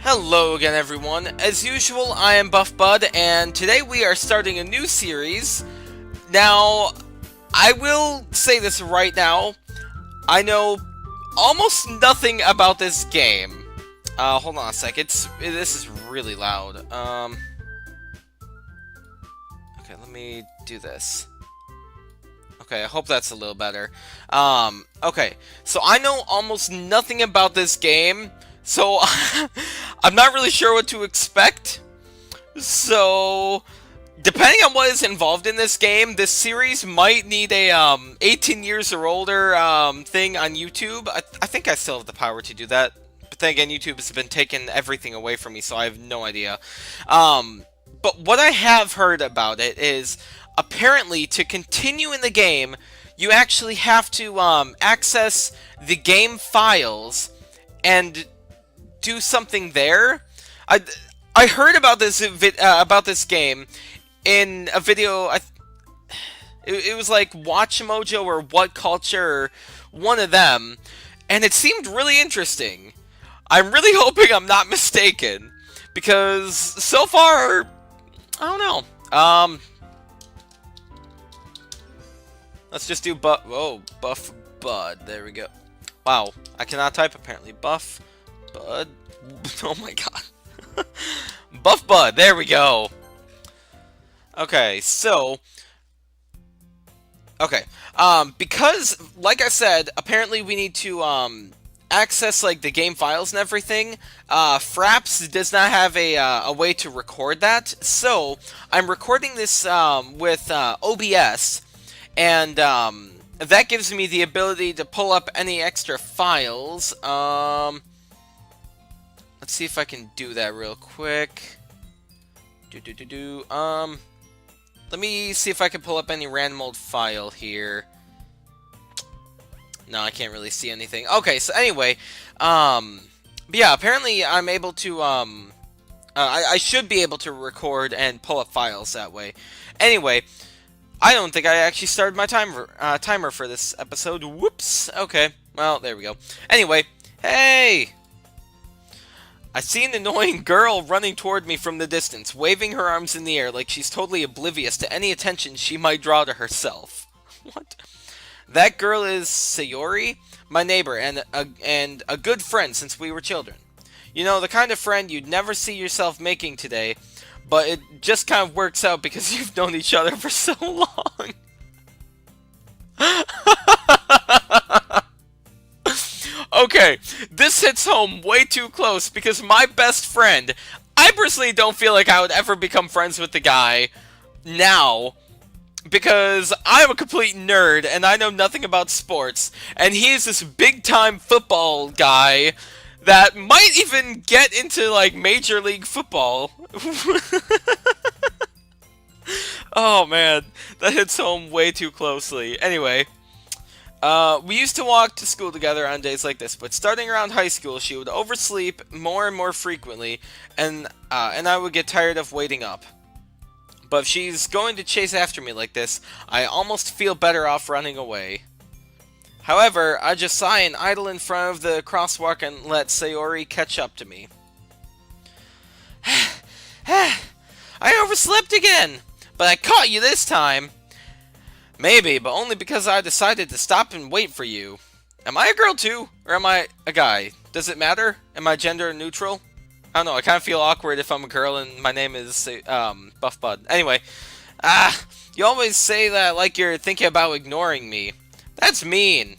Hello again, everyone. As usual, I am Buff Bud, and today we are starting a new series. Now, I will say this right now. I know almost nothing about this game. Hold on a sec. This is really loud. Okay, let me do this. Okay, I hope that's a little better. Okay, so I know almost nothing about this game, so I'm not really sure what to expect. So, depending on what is involved in this game, this series might need a 18 years or older thing on YouTube. I think I still have the power to do that. But then again, YouTube has been taking everything away from me, so I have no idea. But what I have heard about it is, apparently, to continue in the game, you actually have to access the game files and do something there. I heard about this game in a video. It was like Watch Mojo or What Culture, or one of them, and it seemed really interesting. I'm really hoping I'm not mistaken, because so far, I don't know. Let's just do Buff Bud. There we go. Wow, I cannot type apparently. Buff Bud. Oh my god. Buff Bud. There we go. Okay, so. Okay. Because, like I said, apparently we need to access like the game files and everything. Fraps does not have a way to record that, so I'm recording this with OBS. And that gives me the ability to pull up any extra files. Let's see if I can do that real quick. Let me see if I can pull up any random old file here. No, I can't really see anything. Okay, so anyway, but yeah, apparently I'm able to, I should be able to record and pull up files that way. Anyway, I don't think I actually started my timer for this episode. Whoops. Okay. Well, there we go. Anyway, hey! I see an annoying girl running toward me from the distance, waving her arms in the air like she's totally oblivious to any attention she might draw to herself. What? That girl is Sayuri, my neighbor, and a good friend since we were children. You know, the kind of friend you'd never see yourself making today, but it just kind of works out because you've known each other for so long. Okay, this hits home way too close because my best friend, I personally don't feel like I would ever become friends with the guy now because I'm a complete nerd and I know nothing about sports, and he's this big-time football guy that might even get into, like, Major League Football. Oh, man. That hits home way too closely. Anyway, we used to walk to school together on days like this, but starting around high school, she would oversleep more and more frequently, and I would get tired of waiting up. But if she's going to chase after me like this, I almost feel better off running away. However, I just sigh and idle in front of the crosswalk and let Sayuri catch up to me. I overslept again! But I caught you this time! Maybe, but only because I decided to stop and wait for you. Am I a girl too? Or am I a guy? Does it matter? Am I gender neutral? I don't know, I kind of feel awkward if I'm a girl and my name is, Buff Bud. Anyway, you always say that like you're thinking about ignoring me. That's mean.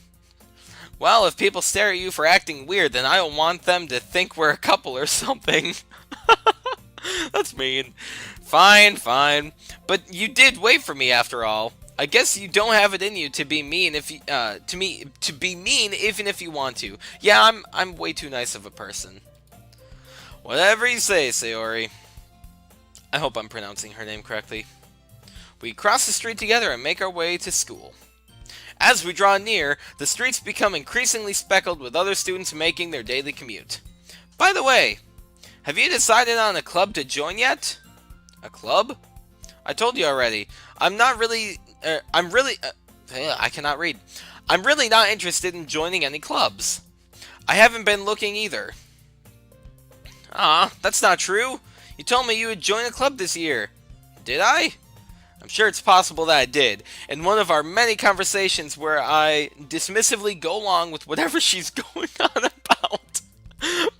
Well, if people stare at you for acting weird, then I don't want them to think we're a couple or something. That's mean. Fine, fine. But you did wait for me after all. I guess you don't have it in you to be mean if you, to be mean even if you want to. Yeah, I'm way too nice of a person. Whatever you say, Sayuri. I hope I'm pronouncing her name correctly. We cross the street together and make our way to school. As we draw near, the streets become increasingly speckled with other students making their daily commute. By the way, have you decided on a club to join yet? A club? I told you already. I cannot read. I'm really not interested in joining any clubs. I haven't been looking either. That's not true. You told me you would join a club this year. Did I? I'm sure it's possible that I did, in one of our many conversations where I dismissively go along with whatever she's going on about.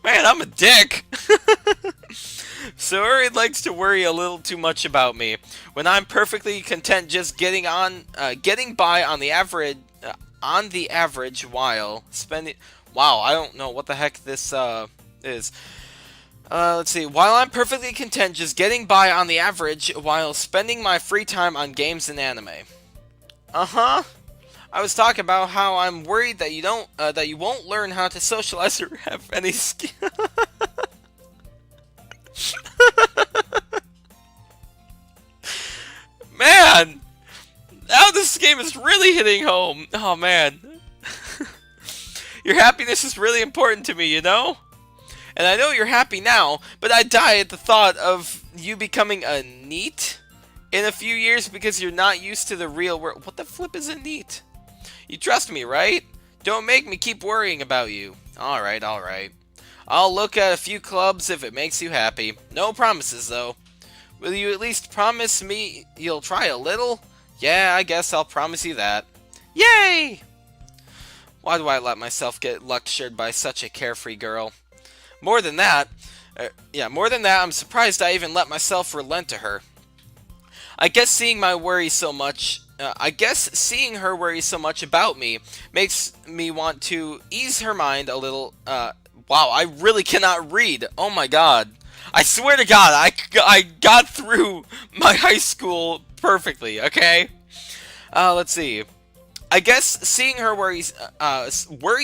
Man, I'm a dick. Sayuri likes to worry a little too much about me, when I'm perfectly content just getting by on the average while spending. Wow, I don't know what the heck this is. Let's see. While I'm perfectly content just getting by on the average while spending my free time on games and anime. Uh-huh. I was talking about how I'm worried that you won't learn how to socialize or have any skill. Man, now this game is really hitting home. Oh man, your happiness is really important to me, you know? And I know you're happy now, but I die at the thought of you becoming a NEET in a few years because you're not used to the real world. What the flip is a NEET? You trust me, right? Don't make me keep worrying about you. Alright, alright. I'll look at a few clubs if it makes you happy. No promises, though. Will you at least promise me you'll try a little? Yeah, I guess I'll promise you that. Yay! Why do I let myself get lectured by such a carefree girl? More than that, I'm surprised I even let myself relent to her. I guess seeing her worry so much about me makes me want to ease her mind a little. Wow, I really cannot read. Oh my god. I swear to God, I got through my high school perfectly, okay? Let's see. I guess seeing her worry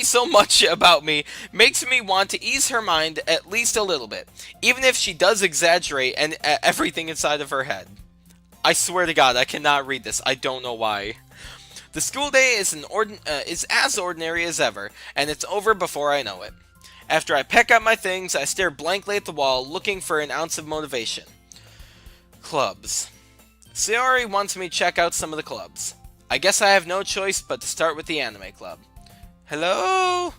so much about me makes me want to ease her mind at least a little bit, even if she does exaggerate and everything inside of her head. I swear to God, I cannot read this. I don't know why. The school day is as ordinary as ever, and it's over before I know it. After I pack up my things, I stare blankly at the wall, looking for an ounce of motivation. Clubs. Sayuri wants me to check out some of the clubs. I guess I have no choice but to start with the anime club. Hello?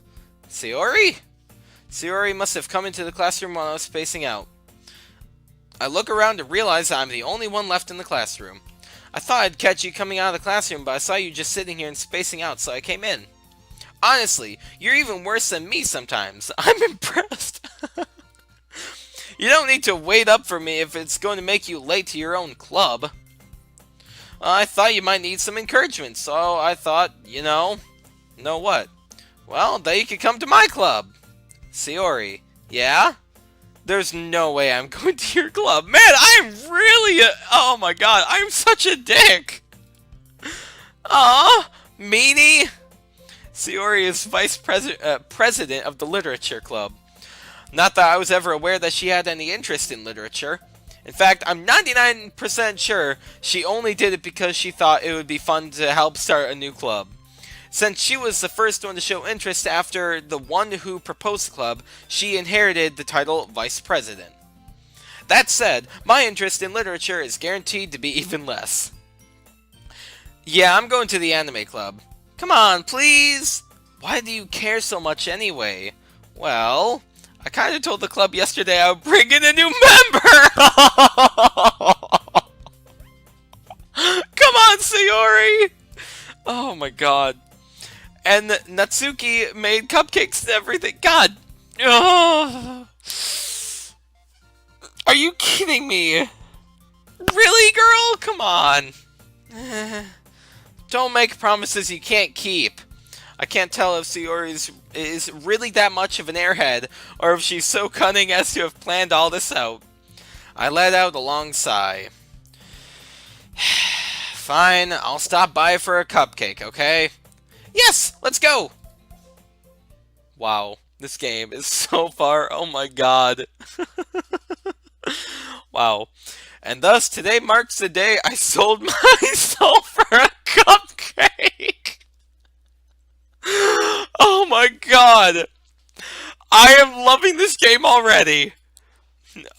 Sayuri? Sayuri must have come into the classroom while I was spacing out. I look around to realize I'm the only one left in the classroom. I thought I'd catch you coming out of the classroom, but I saw you just sitting here and spacing out, so I came in. Honestly, you're even worse than me sometimes. I'm impressed. You don't need to wait up for me if it's going to make you late to your own club. I thought you might need some encouragement, so I thought, know what? Well, that you could come to my club. Sayuri, yeah? There's no way I'm going to your club. Man, I'm really oh my god, I'm such a dick. Aw, meanie. Sayuri is president of the literature club. Not that I was ever aware that she had any interest in literature. In fact, I'm 99% sure she only did it because she thought it would be fun to help start a new club. Since she was the first one to show interest after the one who proposed the club, she inherited the title Vice President. That said, my interest in literature is guaranteed to be even less. Yeah, I'm going to the anime club. Come on, please! Why do you care so much anyway? Well, I kind of told the club yesterday I would bring in a new member! Come on, Sayuri! Oh my god. And Natsuki made cupcakes and everything. God! Ugh. Are you kidding me? Really, girl? Come on. Don't make promises you can't keep. I can't tell if Sayuri is really that much of an airhead, or if she's so cunning as to have planned all this out. I let out a long sigh. Fine, I'll stop by for a cupcake, okay? Yes, let's go! Wow, this game is so far, oh my god. Wow. And thus, today marks the day I sold my soul for a cupcake! Oh my god! I am loving this game already!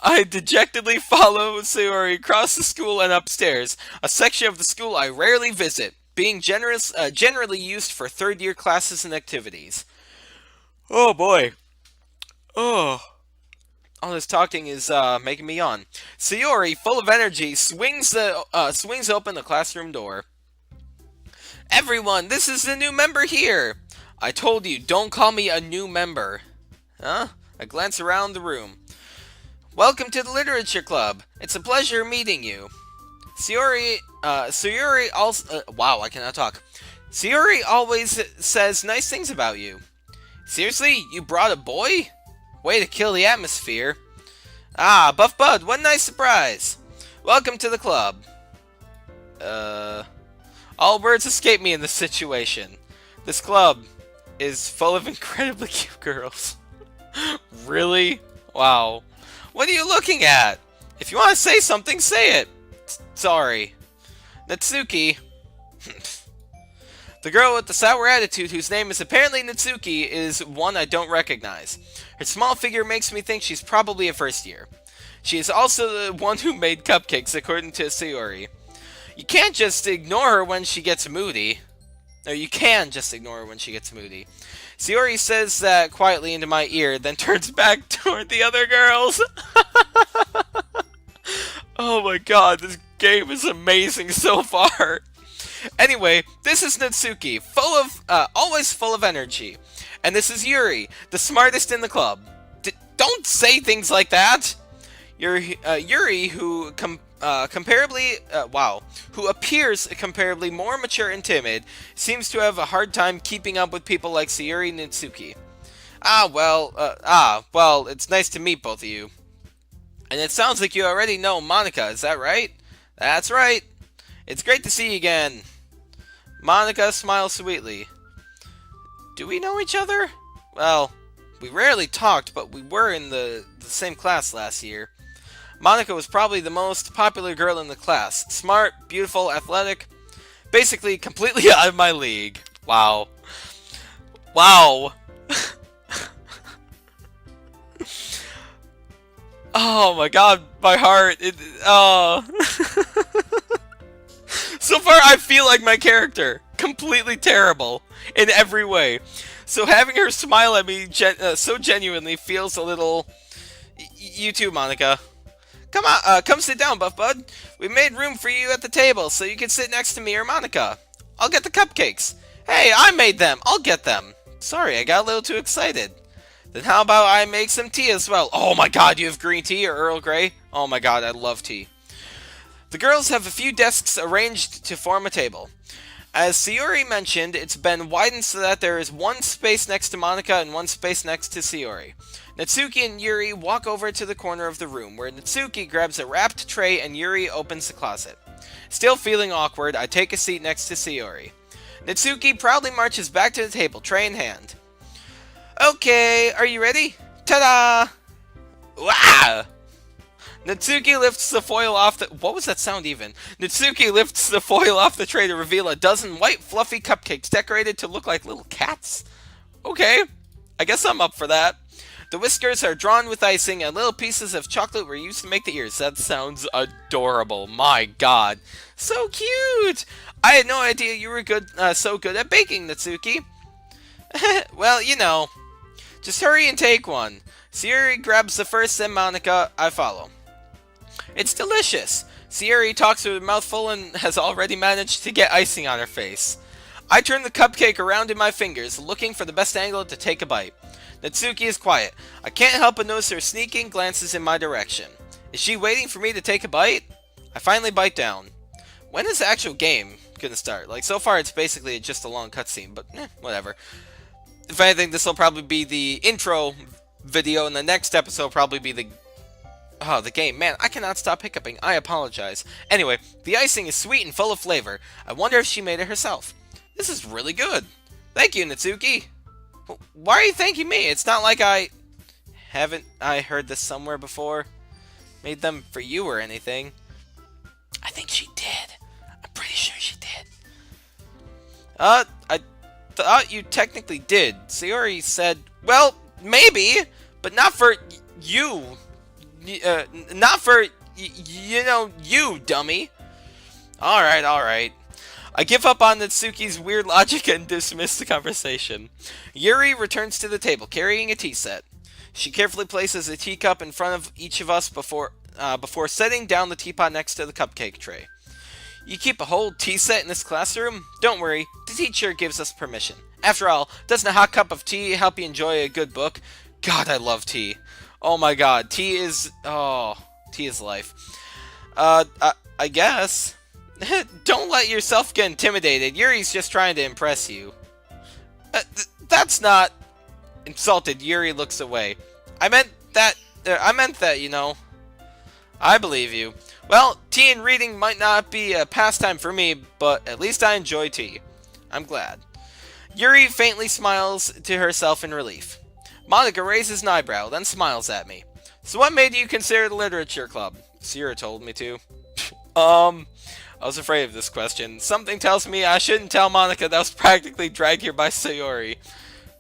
I dejectedly follow Sayuri across the school and upstairs, a section of the school I rarely visit, being generally used for third-year classes and activities. Oh boy. Oh All this talking is making me yawn. Sayuri, full of energy, swings open the classroom door. Everyone, this is the new member here! I told you, don't call me a new member. Huh? I glance around the room. Welcome to the Literature Club. It's a pleasure meeting you. Sayuri also... wow, I cannot talk. Sayuri always says nice things about you. Seriously? You brought a boy? Way to kill the atmosphere. Ah, Buff Bud, what a nice surprise. Welcome to the club. All words escape me in this situation. This club is full of incredibly cute girls. Really? Wow. What are you looking at? If you want to say something, say it. Sorry. Natsuki. The girl with the sour attitude, whose name is apparently Natsuki, is one I don't recognize. Her small figure makes me think she's probably a first year. She is also the one who made cupcakes, according to Sayuri. You can't just ignore her when she gets moody. No, you can just ignore her when she gets moody. Sayuri says that quietly into my ear, then turns back toward the other girls. Oh my god, this game is amazing so far. Anyway, this is Natsuki, always full of energy. And this is Yuri, the smartest in the club. Don't say things like that! Yuri, who who appears comparably more mature and timid, seems to have a hard time keeping up with people like Sayuri and Natsuki. Well, it's nice to meet both of you. And it sounds like you already know Monica, is that right? That's right. It's great to see you again. Monica smiles sweetly. Do we know each other? Well, we rarely talked, but we were in the same class last year. Monica was probably the most popular girl in the class. Smart, beautiful, athletic. Basically, completely out of my league. Wow. Wow. Oh my god, my heart. So far, I feel like my character. Completely terrible. In every way. So having her smile at me so genuinely feels a little... You too, Monica. Come on, come sit down, Buff Bud. We made room for you at the table, so you can sit next to me or Monica. I'll get the cupcakes. Hey, I made them. I'll get them. Sorry, I got a little too excited. Then how about I make some tea as well? Oh my god, you have green tea or Earl Grey? Oh my god, I love tea. The girls have a few desks arranged to form a table. As Sayuri mentioned, it's been widened so that there is one space next to Monica and one space next to Sayuri. Natsuki and Yuri walk over to the corner of the room, where Natsuki grabs a wrapped tray and Yuri opens the closet. Still feeling awkward, I take a seat next to Sayuri. Natsuki proudly marches back to the table, tray in hand. Okay, are you ready? Ta-da! Wow! Natsuki lifts the foil off the... What was that sound even? Natsuki lifts the foil off the tray to reveal a dozen white, fluffy cupcakes decorated to look like little cats. Okay, I guess I'm up for that. The whiskers are drawn with icing, and little pieces of chocolate were used to make the ears. That sounds adorable. My god. So cute! I had no idea you were so good at baking, Natsuki. Well, you know. Just hurry and take one. Sayuri grabs the first, then Monica. I follow. It's delicious. Sayuri talks with her mouth full and has already managed to get icing on her face. I turn the cupcake around in my fingers, looking for the best angle to take a bite. Natsuki is quiet. I can't help but notice her sneaking glances in my direction. Is she waiting for me to take a bite? I finally bite down. When is the actual game gonna start? Like, so far it's basically just a long cutscene, but whatever. If anything, this will probably be the intro video, and the next episode will probably be the game. Man, I cannot stop hiccuping. I apologize. Anyway, the icing is sweet and full of flavor. I wonder if she made it herself. This is really good. Thank you, Natsuki. Why are you thanking me? It's not like haven't I heard this somewhere before? Made them for you or anything. I think she did. I'm pretty sure she did. I thought you technically did. Sayuri said, well, maybe, but not for you. Not for, you, dummy. Alright. I give up on Natsuki's weird logic and dismiss the conversation. Yuri returns to the table, carrying a tea set. She carefully places a teacup in front of each of us before setting down the teapot next to the cupcake tray. You keep a whole tea set in this classroom? Don't worry, the teacher gives us permission. After all, doesn't a hot cup of tea help you enjoy a good book? God, I love tea. Oh my god, tea is life. I guess. Don't let yourself get intimidated. Yuri's just trying to impress you. That's not... Insulted, Yuri looks away. I meant that, you know. I believe you. Well, tea and reading might not be a pastime for me, but at least I enjoy tea. I'm glad. Yuri faintly smiles to herself in relief. Monika raises an eyebrow, then smiles at me. So what made you consider the literature club? Siri told me to. I was afraid of this question. Something tells me I shouldn't tell Monika that I was practically dragged here by Sayuri.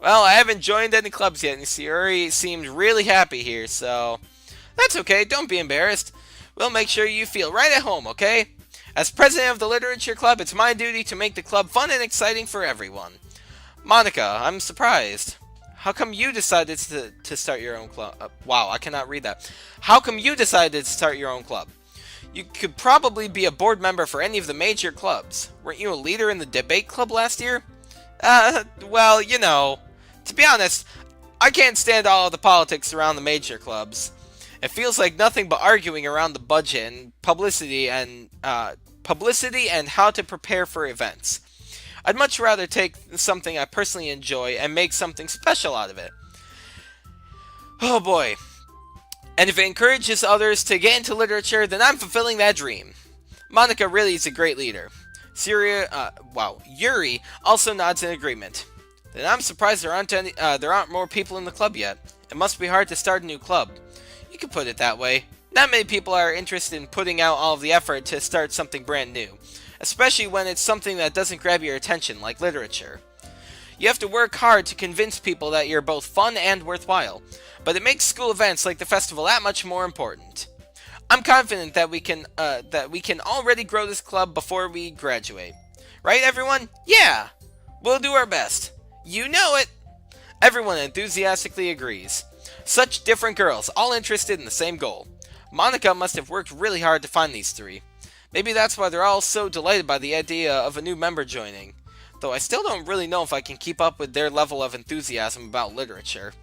Well, I haven't joined any clubs yet, and Sayuri seemed really happy here, so... That's okay, don't be embarrassed. We'll make sure you feel right at home, okay? As president of the literature club, it's my duty to make the club fun and exciting for everyone. Monika, I'm surprised. How come you decided to start your own club? Wow, I cannot read that. How come you decided to start your own club? You could probably be a board member for any of the major clubs. Weren't you a leader in the debate club last year? Well, you know. To be honest, I can't stand all of the politics around the major clubs. It feels like nothing but arguing around the budget and publicity and how to prepare for events. I'd much rather take something I personally enjoy and make something special out of it. Oh boy. And if it encourages others to get into literature, then I'm fulfilling that dream. Monika really is a great leader. Yuri also nods in agreement. Then I'm surprised there aren't more people in the club yet. It must be hard to start a new club. You could put it that way. Not many people are interested in putting out all of the effort to start something brand new, especially when it's something that doesn't grab your attention, like literature. You have to work hard to convince people that you're both fun and worthwhile, but it makes school events like the festival that much more important. I'm confident that we can already grow this club before we graduate. Right, everyone? Yeah! We'll do our best. You know it! Everyone enthusiastically agrees. Such different girls, all interested in the same goal. Monika must have worked really hard to find these three. Maybe that's why they're all so delighted by the idea of a new member joining. Though I still don't really know if I can keep up with their level of enthusiasm about literature.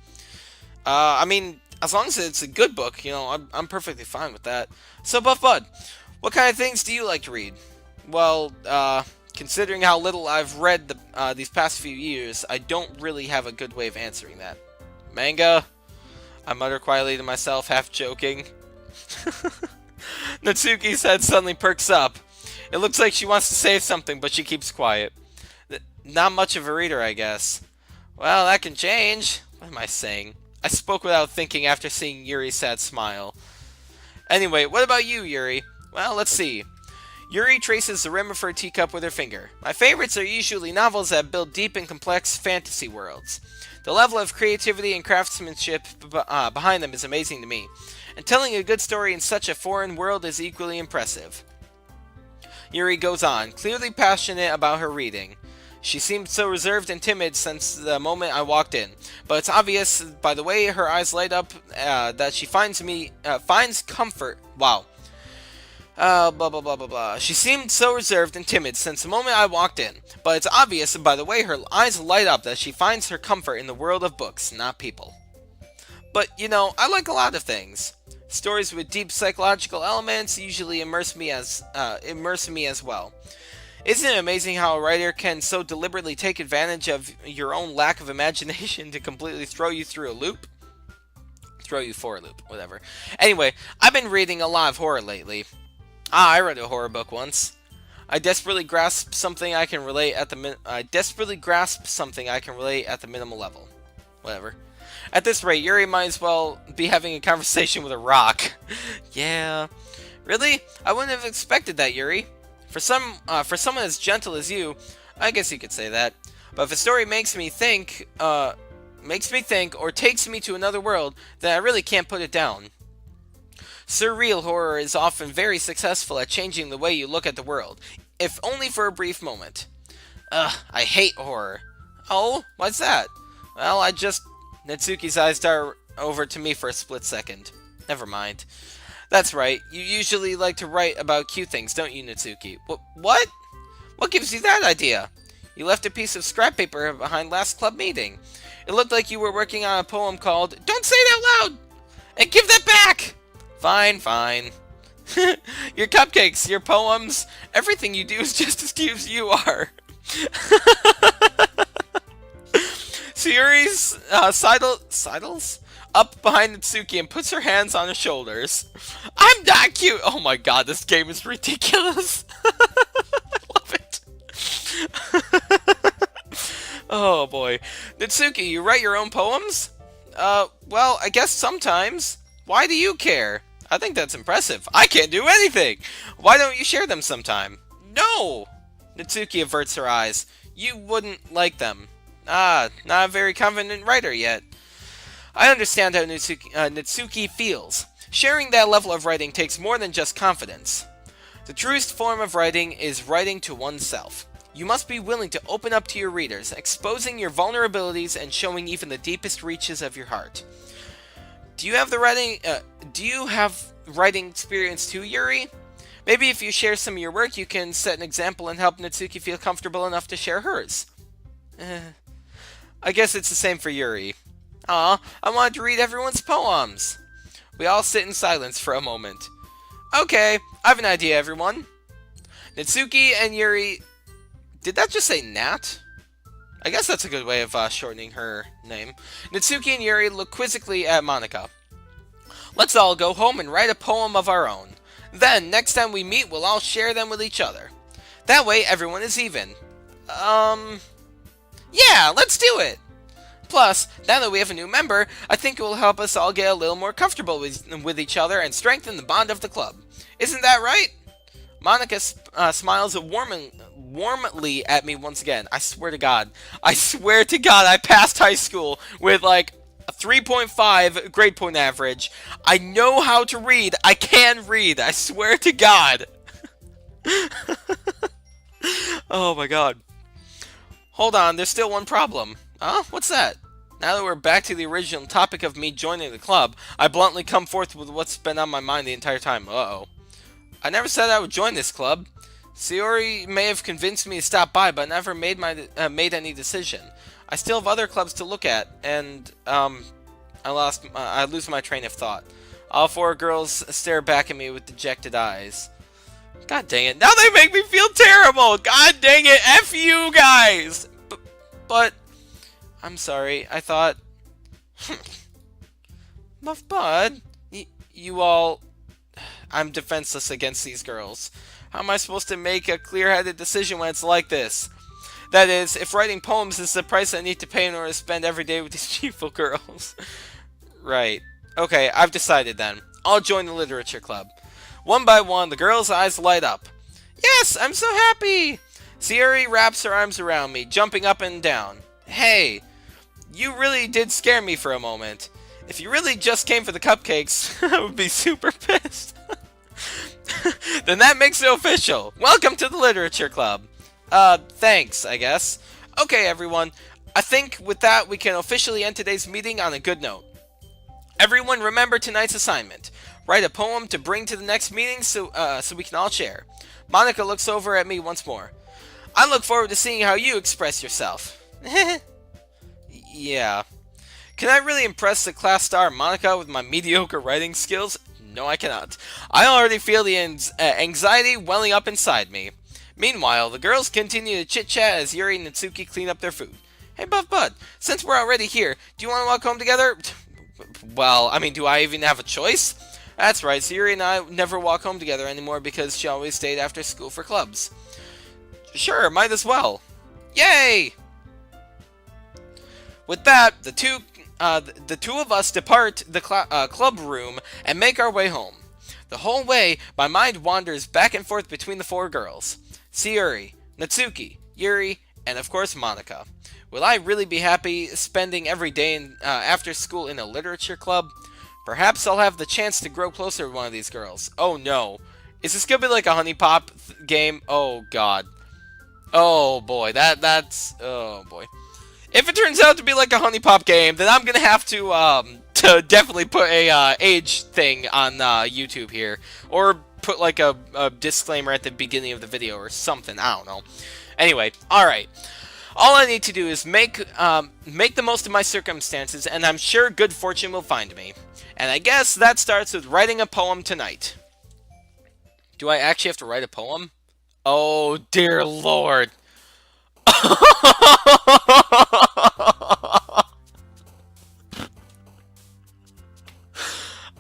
I mean, as long as it's a good book, you know, I'm perfectly fine with that. So, Buff Bud, what kind of things do you like to read? Well, considering how little I've read these past few years, I don't really have a good way of answering that. Manga? I mutter quietly to myself, half joking. Natsuki's head suddenly perks up. It looks like she wants to say something, but she keeps quiet. Not much of a reader, I guess. Well, that can change. What am I saying? I spoke without thinking after seeing Yuri's sad smile. Anyway, what about you, Yuri? Well, let's see. Yuri traces the rim of her teacup with her finger. My favorites are usually novels that build deep and complex fantasy worlds. The level of creativity and craftsmanship behind them is amazing to me, and telling a good story in such a foreign world is equally impressive. Yuri goes on, clearly passionate about her reading. She seemed so reserved and timid since the moment I walked in, but it's obvious by the way her eyes light up that she finds comfort. Wow. Blah blah blah blah blah. She seemed so reserved and timid since the moment I walked in, but it's obvious by the way her eyes light up that she finds her comfort in the world of books, not people. But, you know, I like a lot of things. Stories with deep psychological elements usually immerse me as well. Isn't it amazing how a writer can so deliberately take advantage of your own lack of imagination to completely throw you through a loop? Throw you for a loop, whatever. Anyway, I've been reading a lot of horror lately. I read a horror book once. I desperately grasp something I can relate at the minimal level. Whatever. At this rate, Yuri might as well be having a conversation with a rock. Yeah. Really? I wouldn't have expected that, Yuri. For someone as gentle as you, I guess you could say that. But if a story makes me think, or takes me to another world, then I really can't put it down. Surreal horror is often very successful at changing the way you look at the world, if only for a brief moment. I hate horror. Oh, what's that? Well, Natsuki's eyes over to me for a split second. Never mind. That's right. You usually like to write about cute things, don't you, Natsuki? What? What gives you that idea? You left a piece of scrap paper behind last club meeting. It looked like you were working on a poem called Don't Say It Out Loud! And give that back! Fine, fine. Your cupcakes, your poems, everything you do is just as cute as you are. Sayuri's sidles up behind Natsuki and puts her hands on his shoulders. I'm not cute! Oh my god, this game is ridiculous. I love it. Oh boy. Natsuki, you write your own poems? Well, I guess sometimes. Why do you care? I think that's impressive. I can't do anything! Why don't you share them sometime? No! Natsuki averts her eyes. You wouldn't like them. Ah, not a very confident writer yet. I understand how Natsuki feels. Sharing that level of writing takes more than just confidence. The truest form of writing is writing to oneself. You must be willing to open up to your readers, exposing your vulnerabilities and showing even the deepest reaches of your heart. Do you have writing experience too, Yuri? Maybe if you share some of your work, you can set an example and help Natsuki feel comfortable enough to share hers. I guess it's the same for Yuri. Aw, I wanted to read everyone's poems. We all sit in silence for a moment. Okay, I have an idea, everyone. Natsuki and Yuri... Did that just say Nat? I guess that's a good way of shortening her name. Natsuki and Yuri look quizzically at Monika. Let's all go home and write a poem of our own. Then, next time we meet, we'll all share them with each other. That way, everyone is even. Yeah, let's do it! Plus, now that we have a new member, I think it will help us all get a little more comfortable with each other and strengthen the bond of the club. Isn't that right? Monika smiles warmly at me once again. I swear to God, I passed high school with like a 3.5 grade point average. I know how to read. I can read. I swear to God. Oh my God. Hold on, there's still one problem. Huh? What's that? Now that we're back to the original topic of me joining the club, I bluntly come forth with what's been on my mind the entire time. Uh-oh. I never said I would join this club. Sayuri may have convinced me to stop by, but never made any decision. I still have other clubs to look at, and I lose my train of thought. All four girls stare back at me with dejected eyes. God dang it! Now they make me feel terrible. God dang it! F you guys. But I'm sorry. I thought, Muff Bud, you all. I'm defenseless against these girls. How am I supposed to make a clear-headed decision when it's like this? That is, if writing poems is the price I need to pay in order to spend every day with these cheerful girls. Right. Okay, I've decided then. I'll join the literature club. One by one, the girls' eyes light up. Yes, I'm so happy! Sayuri wraps her arms around me, jumping up and down. Hey, you really did scare me for a moment. If you really just came for the cupcakes, I would be super pissed. Then that makes it official. Welcome to the literature club. Thanks, I guess. Okay, everyone. I think with that, we can officially end today's meeting on a good note. Everyone remember tonight's assignment. Write a poem to bring to the next meeting so we can all share. Monika looks over at me once more. I look forward to seeing how you express yourself. Yeah. Can I really impress the class star Monika with my mediocre writing skills? No, I cannot. I already feel the anxiety welling up inside me. Meanwhile, the girls continue to chit-chat as Yuri and Natsuki clean up their food. Hey, Buff Bud, since we're already here, do you want to walk home together? Well, I mean, do I even have a choice? That's right, Siri and I never walk home together anymore because she always stayed after school for clubs. Sure, might as well. Yay! With that, the two of us depart the club room and make our way home. The whole way, my mind wanders back and forth between the four girls. Sayuri, Natsuki, Yuri, and of course Monika. Will I really be happy spending every day after school in a literature club? Perhaps I'll have the chance to grow closer with one of these girls. Oh no. Is this gonna be like a Honey Pop game? Oh god. Oh boy, that's... Oh boy. If it turns out to be like a Honey Pop game, then I'm gonna have to, to definitely put a age thing on YouTube here, or put like a disclaimer at the beginning of the video or something. I don't know. Anyway, all right. All I need to do is make the most of my circumstances, and I'm sure good fortune will find me. And I guess that starts with writing a poem tonight. Do I actually have to write a poem? Oh, dear Lord.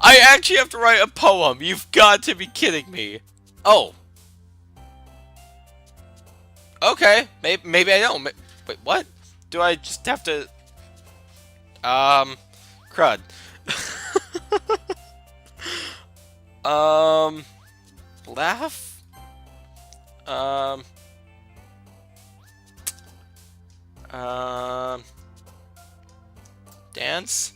I actually have to write a poem. You've got to be kidding me. Oh. Okay. Maybe I don't. Wait, what? Do I just have to... Crud. Laugh? Dance?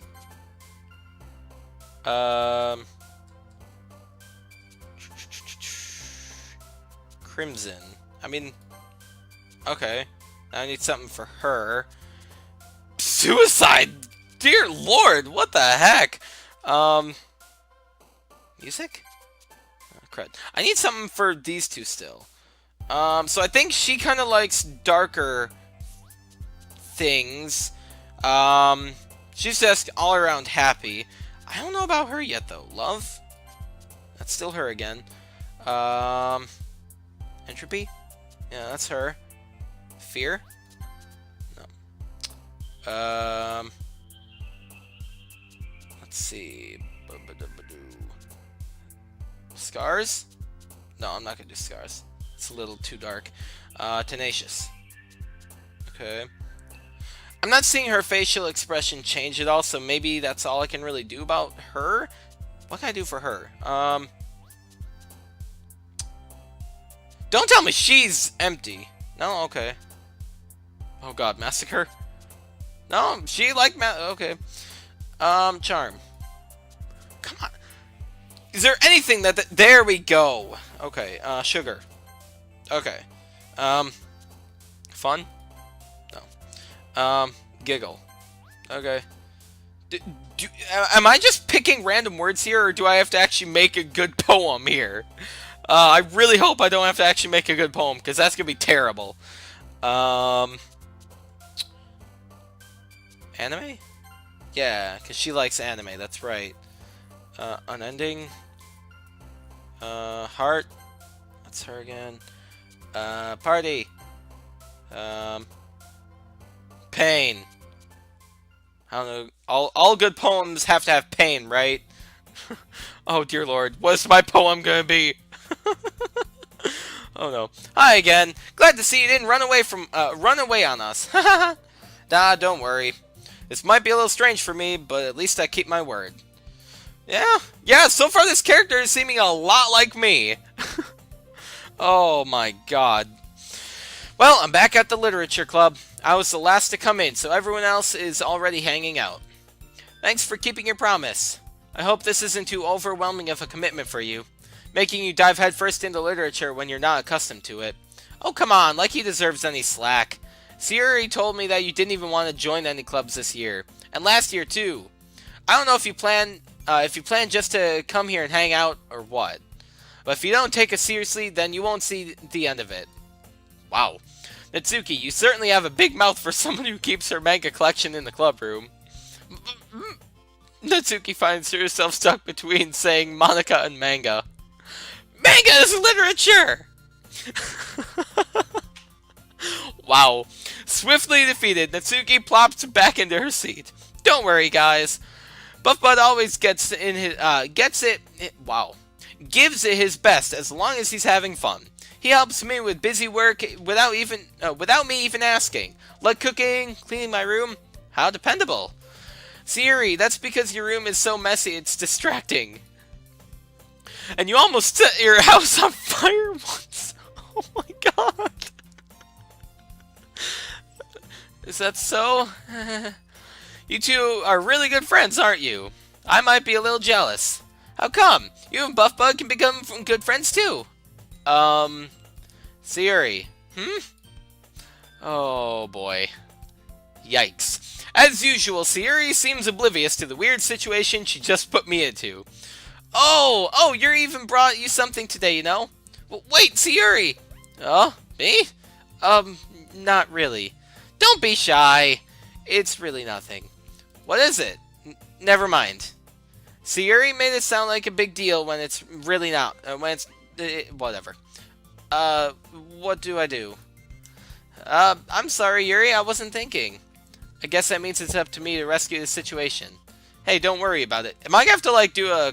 Crimson. I mean, okay. I need something for her. Suicide! Dear Lord, what the heck? Music? Oh, crud. I need something for these two still. So I think she kind of likes darker things. She's just all around happy. I don't know about her yet, though. Love? That's still her again. Entropy? Yeah, that's her. Fear? No. Let's see. Scars? No, I'm not gonna do scars. It's a little too dark. Tenacious. Okay. I'm not seeing her facial expression change at all, so maybe that's all I can really do about her. What can I do for her? Don't tell me she's empty. No, okay. Oh god, massacre? No, she like okay. Charm. Come on. Is there anything that there we go. Okay, sugar. Okay. Fun? No. Giggle. Okay. Am I just picking random words here, or do I have to actually make a good poem here? I really hope I don't have to actually make a good poem, because that's gonna be terrible. Anime? Yeah, because she likes anime, that's right. Unending. Heart. That's her again. Party. Pain. I don't know. All good poems have to have pain, right? Oh dear Lord, what's my poem gonna be? Oh no. Hi again. Glad to see you didn't run away on us. Nah, don't worry. This might be a little strange for me, but at least I keep my word. Yeah, so far this character is seeming a lot like me. Oh my god. Well, I'm back at the literature club. I was the last to come in, so everyone else is already hanging out. Thanks for keeping your promise. I hope this isn't too overwhelming of a commitment for you, making you dive headfirst into literature when you're not accustomed to it. Oh, come on, like he deserves any slack. Siri told me that you didn't even want to join any clubs this year, and last year too. I don't know if you plan just to come here and hang out or what. But if you don't take it seriously, then you won't see the end of it. Wow. Natsuki, you certainly have a big mouth for someone who keeps her manga collection in the club room. Natsuki finds herself stuck between saying Monica and manga. Manga is literature! Wow. Swiftly defeated, Natsuki plops back into her seat. Don't worry, guys. Buff Bud always gives it his best as long as he's having fun. He helps me with busy work without me even asking. Like cooking, cleaning my room. How dependable. Siri, that's because your room is so messy it's distracting. And you almost set your house on fire once. Oh my god. Is that so? You two are really good friends, aren't you? I might be a little jealous. How come? You and Buff Bud can become good friends too. Siri. Oh boy. Yikes. As usual, Sayuri seems oblivious to the weird situation she just put me into. Oh, Yuri even brought you something today, you know? Wait, Sayuri! Oh, me? Not really. Don't be shy. It's really nothing. What is it? Never mind. Sayuri made it sound like a big deal when it's really not. When it's... whatever. What do I do? I'm sorry, Yuri, I wasn't thinking. I guess that means it's up to me to rescue the situation. Hey, don't worry about it. Am I gonna have to, like, do a...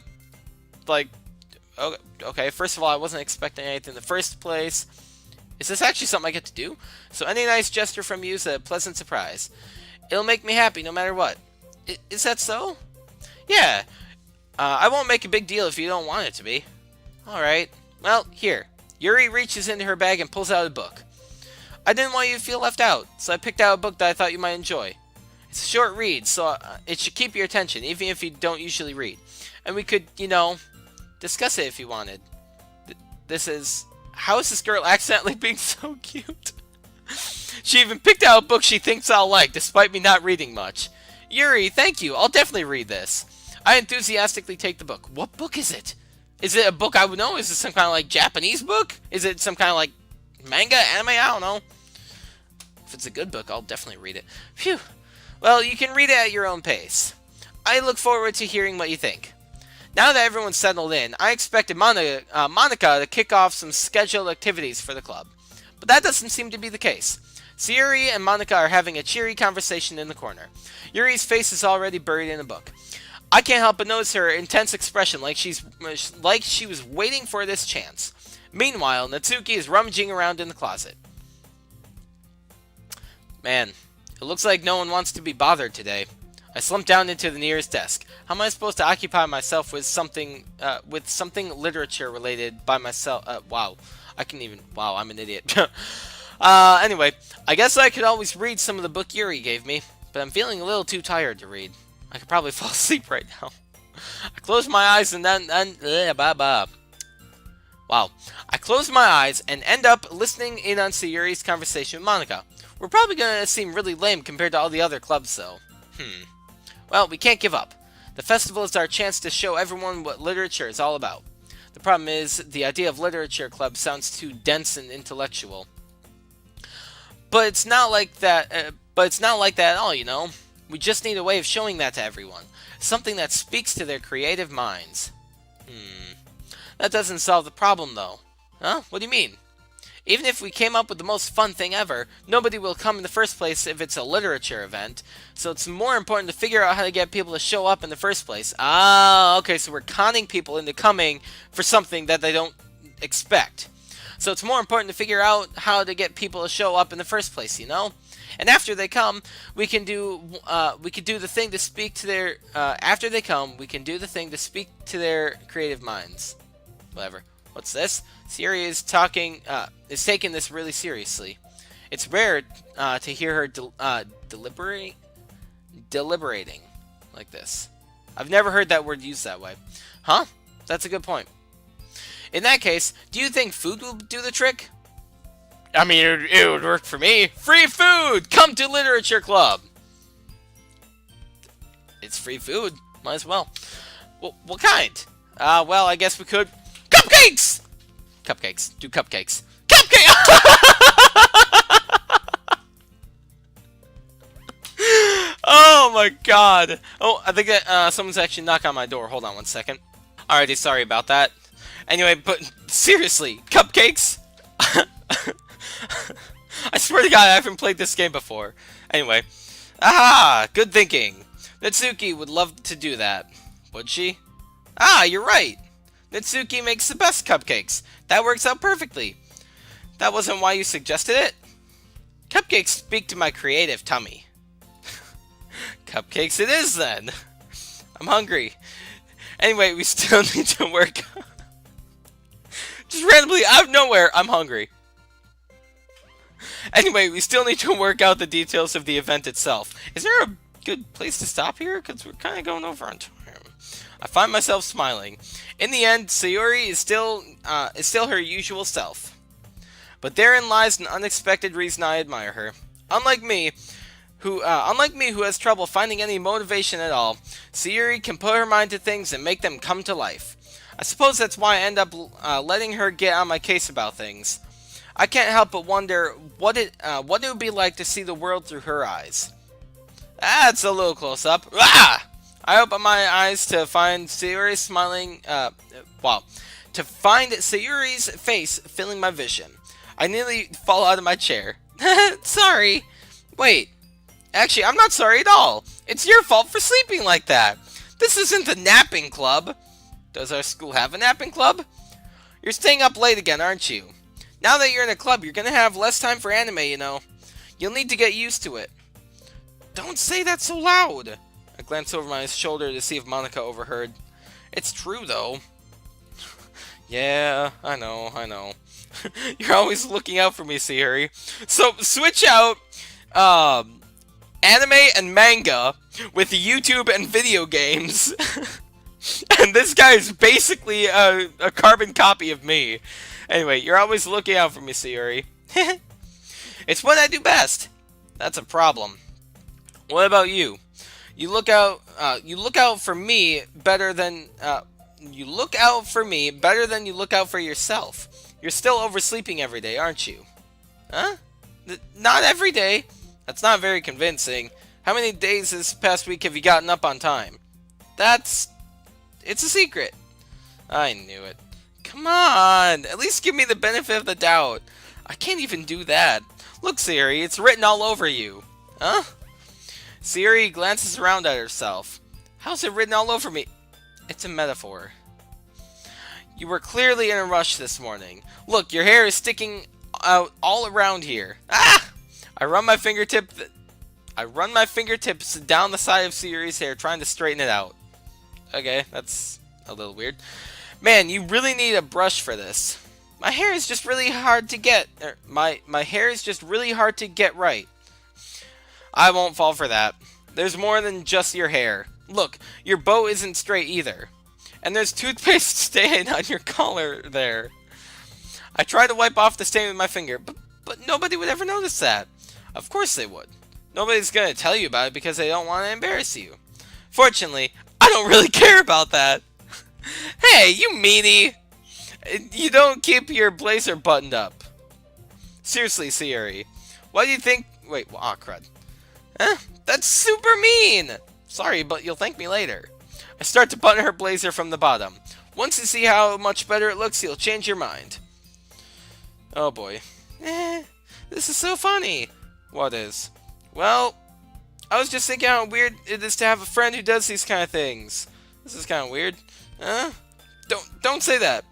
like... Okay, first of all, I wasn't expecting anything in the first place. Is this actually something I get to do? So any nice gesture from you is a pleasant surprise. It'll make me happy no matter what. Is that so? Yeah. I won't make a big deal if you don't want it to be. Alright. Well, here. Yuri reaches into her bag and pulls out a book. I didn't want you to feel left out, so I picked out a book that I thought you might enjoy. It's a short read, so it should keep your attention, even if you don't usually read. And we could, you know, discuss it if you wanted. This is... How is this girl accidentally being so cute? She even picked out a book she thinks I'll like, despite me not reading much. Yuri, thank you. I'll definitely read this. I enthusiastically take the book. What book is it? Is it a book I would know? Is it some kind of, like, Japanese book? Is it some kind of, like, manga, anime? I don't know. If it's a good book, I'll definitely read it. Phew. Well, you can read it at your own pace. I look forward to hearing what you think. Now that everyone's settled in, I expected Monica to kick off some scheduled activities for the club. But that doesn't seem to be the case. Sayuri and Monica are having a cheery conversation in the corner. Yuri's face is already buried in a book. I can't help but notice her intense expression, like she was waiting for this chance. Meanwhile, Natsuki is rummaging around in the closet. Man, it looks like no one wants to be bothered today. I slumped down into the nearest desk. How am I supposed to occupy myself with something literature related by myself? Wow. Wow, I'm an idiot. Anyway, I guess I could always read some of the book Yuri gave me, but I'm feeling a little too tired to read. I could probably fall asleep right now. I closed my eyes and Wow. I close my eyes and end up listening in on Sayuri's conversation with Monica. We're probably gonna seem really lame compared to all the other clubs, though. Well, we can't give up. The festival is our chance to show everyone what literature is all about. The problem is, the idea of literature club sounds too dense and intellectual. But it's not like that. At all, you know. We just need a way of showing that to everyone. Something that speaks to their creative minds. That doesn't solve the problem, though. Huh? What do you mean? Even if we came up with the most fun thing ever, nobody will come in the first place if it's a literature event. So it's more important to figure out how to get people to show up in the first place. Ah, okay, so we're conning people into coming for something that they don't expect. So it's more important to figure out how to get people to show up in the first place, you know? And after they come, we can do the thing to speak to their after they come, we can do the thing to speak to their creative minds. Whatever. What's this? Siri is taking this really seriously. It's rare to hear her deliberating like this. I've never heard that word used that way. Huh? That's a good point. In that case, do you think food will do the trick? I mean, it would work for me. Free food! Come to Literature Club! It's free food. Might as well. What kind? Well, I guess we could... Cupcakes! Cupcakes. Do cupcakes. Cupcake! Oh my god. Oh, I think that someone's actually knocking on my door. Hold on one second. Alrighty, sorry about that. Anyway, but seriously, cupcakes? I swear to god, I haven't played this game before. Anyway. Ah, good thinking. Natsuki would love to do that. Would she? Ah, you're right. Natsuki makes the best cupcakes. That works out perfectly. That wasn't why you suggested it? Cupcakes speak to my creative tummy. Cupcakes it is, then. I'm hungry. Anyway, we still need to work... Just randomly, out of nowhere, I'm hungry. Anyway, we still need to work out the details of the event itself. Is there a good place to stop here? Because we're kind of going over on time. I find myself smiling. In the end, Sayuri is still her usual self. But therein lies an unexpected reason I admire her. Unlike me, unlike me, who has trouble finding any motivation at all, Sayuri can put her mind to things and make them come to life. I suppose that's why I end up letting her get on my case about things. I can't help but wonder what it would be like to see the world through her eyes. That's a little close up. Ah! I open my eyes to find Sayuri smiling. To find Sayuri's face filling my vision. I nearly fall out of my chair. Sorry. Wait. Actually, I'm not sorry at all. It's your fault for sleeping like that. This isn't a napping club. Does our school have a napping club? You're staying up late again, aren't you? Now that you're in a club, you're gonna have less time for anime, you know. You'll need to get used to it. Don't say that so loud. I glance over my shoulder to see if Monica overheard. It's true, though. Yeah, I know. You're always looking out for me, Sayuri. So, switch out anime and manga with YouTube and video games. And this guy is basically a carbon copy of me. Anyway, you're always looking out for me, Sayuri. It's what I do best. That's a problem. What about you? You look out for me better than you look out for me better than you look out for yourself. You're still oversleeping every day, aren't you? Huh? Not every day. That's not very convincing. How many days this past week have you gotten up on time? It's a secret. I knew it. Come on, at least give me the benefit of the doubt. I can't even do that. Look, Siri, it's written all over you. Huh? Siri glances around at herself. How's it written all over me? It's a metaphor. You were clearly in a rush this morning. Look, your hair is sticking out all around here. Ah! I run my fingertips down the side of Sayuri's hair, trying to straighten it out. Okay, that's a little weird. Man, you really need a brush for this. My hair is just really hard to get. My hair is just really hard to get right. I won't fall for that. There's more than just your hair. Look, your bow isn't straight either. And there's toothpaste stain on your collar there. I tried to wipe off the stain with my finger, but nobody would ever notice that. Of course they would. Nobody's going to tell you about it because they don't want to embarrass you. Fortunately, I don't really care about that. Hey, you meanie! You don't keep your blazer buttoned up. Seriously, Sayuri. Why do you think... Wait, aw, crud. Huh? That's super mean! Sorry, but you'll thank me later. I start to button her blazer from the bottom. Once you see how much better it looks, you'll change your mind. Oh boy. This is so funny. What is? Well, I was just thinking how weird it is to have a friend who does these kind of things. This is kind of weird. Huh? Don't say that.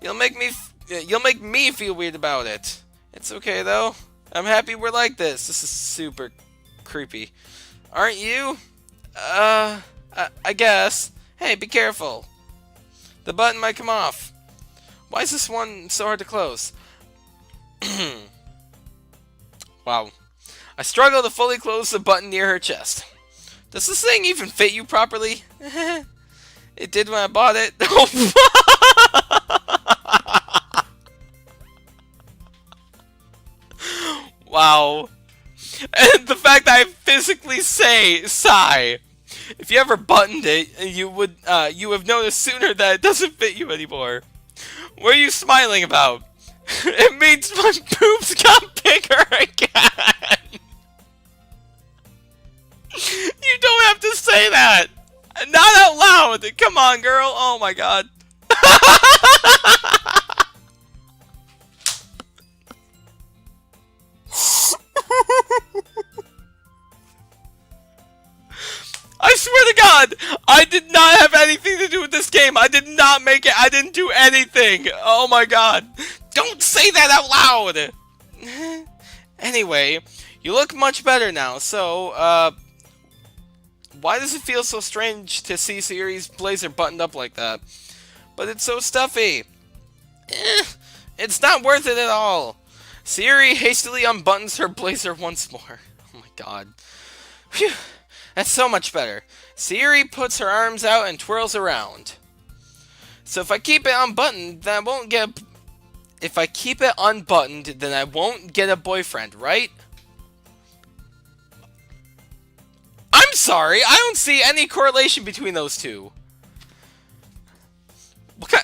You'll make me feel weird about it. It's okay though. I'm happy we're like this. This is super creepy. Aren't you? I guess. Hey, be careful. The button might come off. Why is this one so hard to close? Wow. I struggle to fully close the button near her chest. Does this thing even fit you properly? It did when I bought it. Wow. And the fact that I physically say sigh. If you ever buttoned it, you have noticed sooner that it doesn't fit you anymore. What are you smiling about? It means my boobs got bigger again. You don't have to say that. Not out loud. Come on, girl. Oh my god. I swear to God, I did not have anything to do with this game. I did not make it. I didn't do anything. Oh my God. Don't say that out loud. Anyway, you look much better now. So, why does it feel so strange to see Sayuri's blazer buttoned up like that? But it's so stuffy. It's not worth it at all. Sayuri hastily unbuttons her blazer once more. Oh my god. Phew. That's so much better. Sayuri puts her arms out and twirls around. So if I keep it unbuttoned, then I won't get... If I keep it unbuttoned, then I won't get a boyfriend, right? I'm sorry, I don't see any correlation between those two. What kind?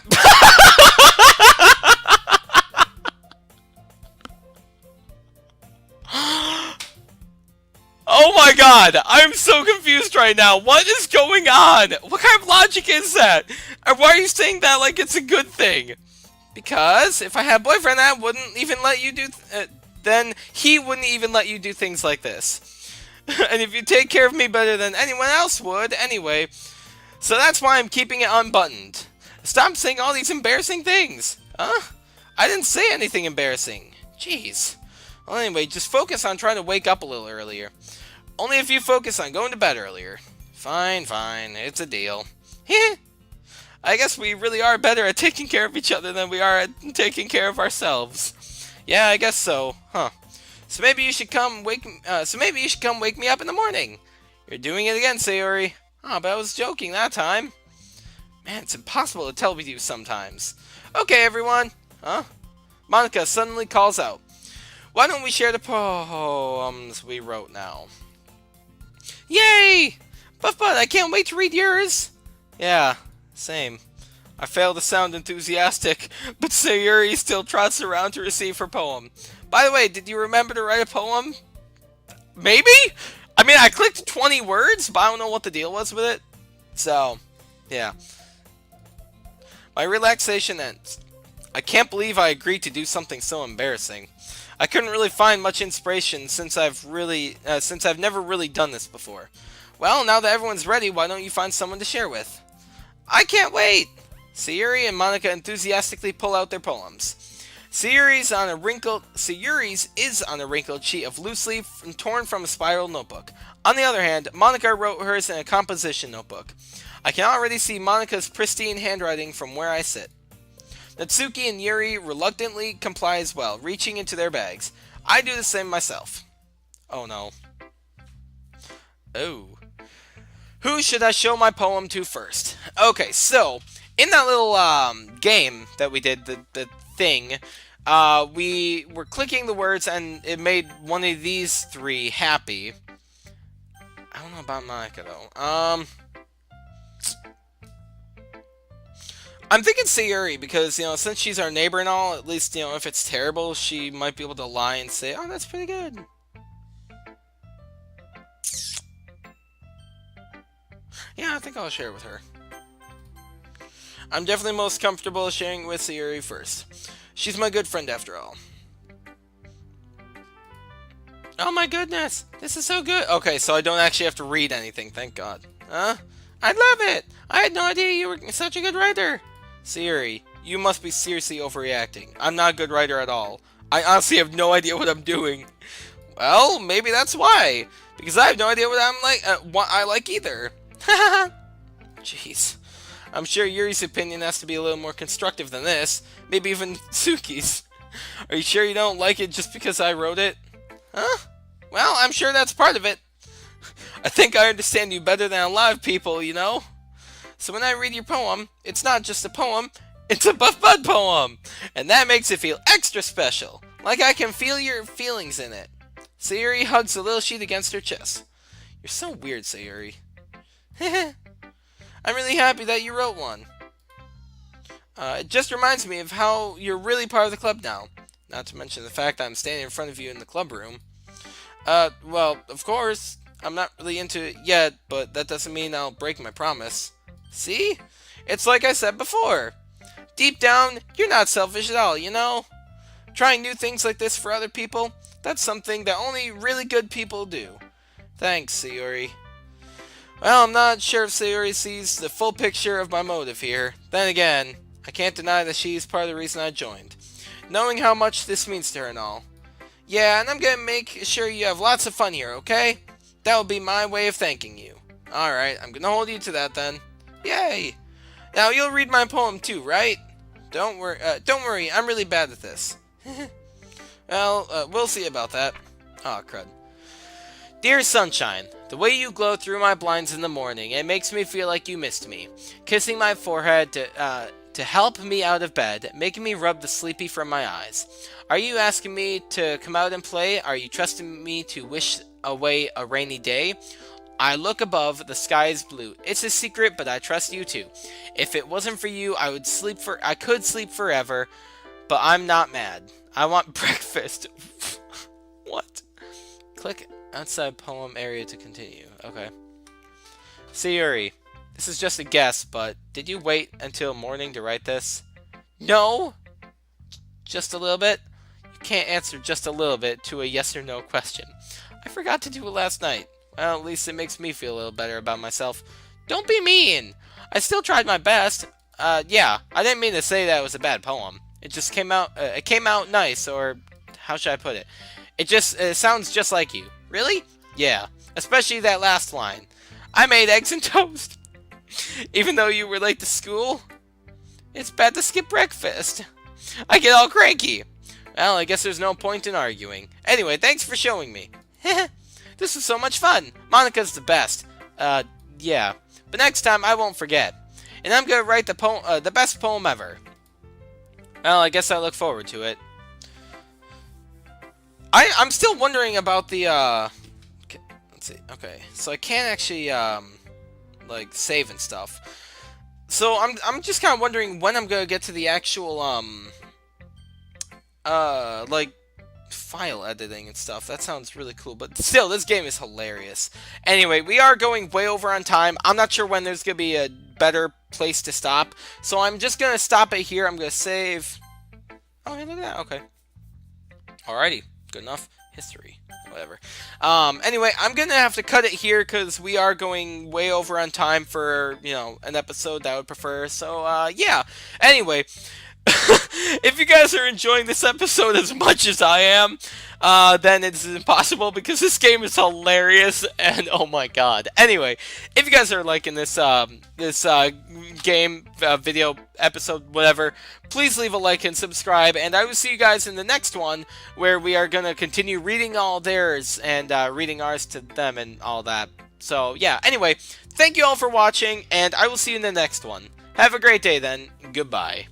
Oh my god, I'm so confused right now. What is going on? What kind of logic is that? And why are you saying that like it's a good thing? Because if I had a boyfriend, I wouldn't even let you do. Then he wouldn't even let you do things like this. And if you take care of me better than anyone else would, anyway. So that's why I'm keeping it unbuttoned. Stop saying all these embarrassing things. Huh? I didn't say anything embarrassing. Jeez. Well, anyway, just focus on trying to wake up a little earlier. Only if you focus on going to bed earlier. Fine, fine. It's a deal. I guess we really are better at taking care of each other than we are at taking care of ourselves. Yeah, I guess so. Huh. So maybe you should come wake me up in the morning. You're doing it again, Sayuri. Oh, but I was joking that time. Man, it's impossible to tell with you sometimes. Okay, everyone. Huh? Monica suddenly calls out. Why don't we share the poems we wrote now? Yay! But I can't wait to read yours. Yeah, same. I fail to sound enthusiastic, but Sayuri still trots around to receive her poem. By the way, did you remember to write a poem? Maybe? I mean, I clicked 20 words, but I don't know what the deal was with it. So, yeah. My relaxation ends. I can't believe I agreed to do something so embarrassing. I couldn't really find much inspiration since I've never really done this before. Well, now that everyone's ready, why don't you find someone to share with? I can't wait! Sayuri and Monica enthusiastically pull out their poems. Sayuri's is on a wrinkled sheet of loose leaf torn from a spiral notebook. On the other hand, Monica wrote hers in a composition notebook. I can already see Monica's pristine handwriting from where I sit. Natsuki and Yuri reluctantly comply as well, reaching into their bags. I do the same myself. Oh no. Oh. Who should I show my poem to first? Okay, so, in that little game that we did, the thing, we were clicking the words and it made one of these three happy. I don't know about Monica though. I'm thinking Sayuri because, you know, since she's our neighbor and all, at least, you know, if it's terrible, she might be able to lie and say, oh, that's pretty good. Yeah, I think I'll share it with her. I'm definitely most comfortable sharing with Sayuri first. She's my good friend after all. Oh my goodness, this is so good. Okay, so I don't actually have to read anything, thank God. Huh? I love it! I had no idea you were such a good writer. Siri, you must be seriously overreacting. I'm not a good writer at all. I honestly have no idea what I'm doing. Well, maybe that's why. Because I have no idea what I like either. Jeez. I'm sure Yuri's opinion has to be a little more constructive than this. Maybe even Tsuki's. Are you sure you don't like it just because I wrote it? Huh? Well, I'm sure that's part of it. I think I understand you better than a lot of people, you know? So when I read your poem, it's not just a poem, it's a Buff Bud poem! And that makes it feel extra special. Like I can feel your feelings in it. Sayuri hugs the little sheet against her chest. You're so weird, Sayuri. I'm really happy that you wrote one. It just reminds me of how you're really part of the club now. Not to mention the fact that I'm standing in front of you in the club room. Well, of course, I'm not really into it yet, but that doesn't mean I'll break my promise. See? It's like I said before. Deep down, you're not selfish at all, you know? Trying new things like this for other people, that's something that only really good people do. Thanks, Sayuri. Well, I'm not sure if Sayuri sees the full picture of my motive here. Then again, I can't deny that she's part of the reason I joined. Knowing how much this means to her and all. Yeah, and I'm gonna make sure you have lots of fun here, okay? That will be my way of thanking you. Alright, I'm gonna hold you to that then. Yay! Now you'll read my poem too, right? Don't worry, I'm really bad at this. Well, we'll see about that. Aw, crud. Dear Sunshine, the way you glow through my blinds in the morning, it makes me feel like you missed me. Kissing my forehead to help me out of bed, making me rub the sleepy from my eyes. Are you asking me to come out and play? Are you trusting me to wish away a rainy day? I look above, the sky is blue. It's a secret, but I trust you too. If it wasn't for you, I could sleep forever, but I'm not mad. I want breakfast. What? Click outside poem area to continue. Okay. Sayuri, this is just a guess, but did you wait until morning to write this? No! Just a little bit? You can't answer just a little bit to a yes or no question. I forgot to do it last night. Well, at least it makes me feel a little better about myself. Don't be mean! I still tried my best. Yeah, I didn't mean to say that it was a bad poem. It just came out, nice, or how should I put it? It sounds just like you. Really? Yeah, especially that last line. I made eggs and toast. Even though you were late to school? It's bad to skip breakfast. I get all cranky. Well, I guess there's no point in arguing. Anyway, thanks for showing me. This was so much fun. Monica's the best. Yeah. But next time, I won't forget. And I'm gonna write the best poem ever. Well, I guess I look forward to it. I'm still wondering about the, okay, let's see. Okay, so I can't actually, like, save and stuff. So I'm just kind of wondering when I'm gonna get to the actual, like, file editing and stuff. That sounds really cool, but still, this game is hilarious. Anyway, we are going way over on time. I'm not sure when there's gonna be a better place to stop, so I'm just gonna stop it here. I'm gonna save. Oh, hey, look at that. Okay. Alrighty. Good enough. History. Whatever. Anyway, I'm gonna have to cut it here because we are going way over on time for, you know, an episode that I would prefer. So, yeah. Anyway, if you guys are enjoying this episode as much as I am, then it's impossible because this game is hilarious and oh my god. Anyway, if you guys are liking this game, video, episode, whatever, please leave a like and subscribe, and I will see you guys in the next one where we are going to continue reading all theirs and reading ours to them and all that. So, yeah, anyway, thank you all for watching, and I will see you in the next one. Have a great day then. Goodbye.